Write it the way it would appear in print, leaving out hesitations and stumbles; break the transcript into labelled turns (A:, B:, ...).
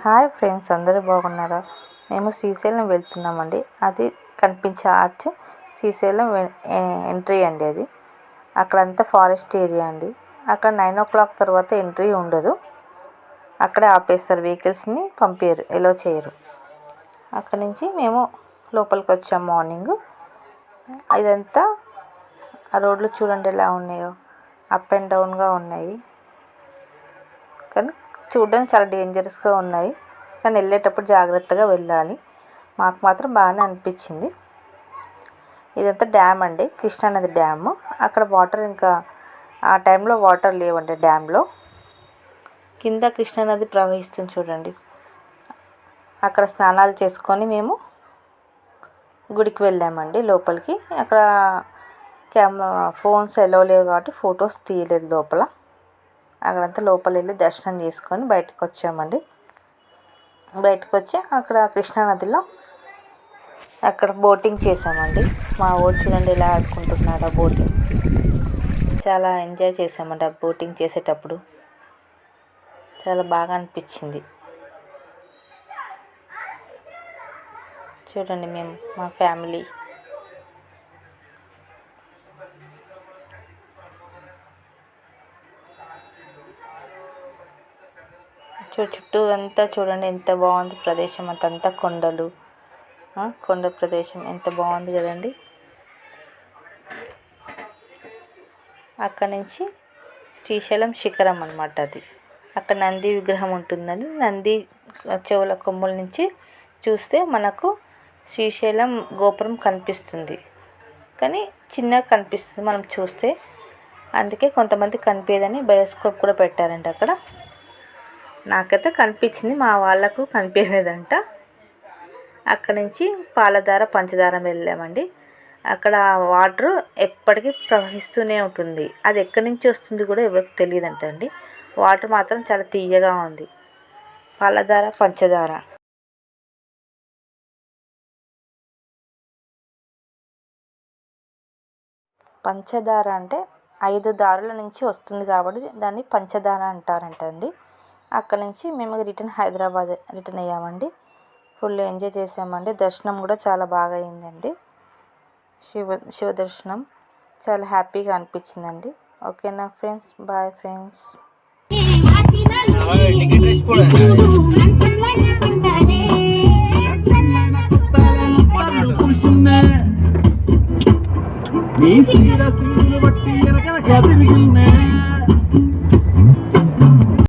A: Hi friends, అందరూ బాగున్నారా? మేము శ్రీశైలం వెళ్తున్నామండి. అది కనిపించే ఆర్చ్ శ్రీశైలం ఎంట్రీ అండి. అది అక్కడంతా ఫారెస్ట్ ఏరియా అండి. అక్కడ 9 o'clock తర్వాత ఎంట్రీ ఉండదు. అక్కడే ఆపేస్తారు, వెహికల్స్ని పంపించరు, ఎలో చేయరు. అక్కడి నుంచి మేము లోపలికి వచ్చాం మార్నింగ్. ఇదంతా ఆ రోడ్లు చూడండి ఎలా ఉన్నాయో, అప్ అండ్ డౌన్గా ఉన్నాయి. కానీ చూడడానికి చాలా డేంజరస్గా ఉన్నాయి. కానీ వెళ్ళేటప్పుడు జాగ్రత్తగా వెళ్ళాలి. మాకు మాత్రం బాగానే అనిపించింది. ఇదంతా డ్యామ్ అండి, కృష్ణానది డ్యామ్. అక్కడ వాటర్ ఇంకా ఆ టైంలో వాటర్ లేవండి డ్యామ్లో. కింద కృష్ణానది ప్రవహిస్తుంది చూడండి. అక్కడ స్నానాలు చేసుకొని మేము గుడికి వెళ్ళామండి లోపలికి. అక్కడ ఫోన్స్ ఎలో లేవు కాబట్టి ఫొటోస్ తీయలేదు లోపల. అక్కడంతా లోపల వెళ్ళి దర్శనం చేసుకొని బయటకు వచ్చామండి. బయటకు వచ్చి అక్కడ కృష్ణానదిలో అక్కడ బోటింగ్ చేసామండి. మా ఊరు చూడండి ఎలా ఆడుకుంటున్నాడు ఆ బోటింగ్. చాలా ఎంజాయ్ చేసామండి ఆ బోటింగ్ చేసేటప్పుడు. చాలా బాగా అనిపించింది. చూడండి మేము మా ఫ్యామిలీ చుట్టూ అంతా చూడండి ఎంత బాగుంది ప్రదేశం. అంతా కొండలు, కొండ ప్రదేశం ఎంత బాగుంది కదండి. అక్కడి నుంచి శ్రీశైలం శిఖరం అన్నమాట అది. అక్కడ నంది విగ్రహం ఉంటుందని, నంది చెవుల కొమ్ముల నుంచి చూస్తే మనకు శ్రీశైలం గోపురం కనిపిస్తుంది. కానీ చిన్నగా కనిపిస్తుంది మనం చూస్తే. అందుకే కొంతమంది కనిపించదని బయోస్కోప్ కూడా పెట్టారంట అక్కడ. నాకైతే కనిపించింది, మా వాళ్ళకు కనిపించలేదంట. అక్కడి నుంచి పాలధార పంచదార వెళ్ళామండి. అక్కడ వాటర్ ఎప్పటికీ ప్రవహిస్తూనే ఉంటుంది. అది ఎక్కడి నుంచి వస్తుంది కూడా ఎవరికి తెలియదంట అండి. వాటర్ మాత్రం చాలా తీయగా ఉంది. పాలధార పంచదార. పంచదార అంటే 5 దారుల నుంచి వస్తుంది కాబట్టి దాన్ని పంచదార అంటారంటండి. అక్కడి నుంచి మేము హైదరాబాద్ రిటర్న్ అయ్యామండి. ఫుల్ ఎంజాయ్ చేసామండి. దర్శనం కూడా చాలా బాగా అయిందండి. శివ దర్శనం చాలా హ్యాపీగా అనిపించిందండి. ఓకేనా ఫ్రెండ్స్, బాయ్ ఫ్రెండ్స్. శ్రీరామ్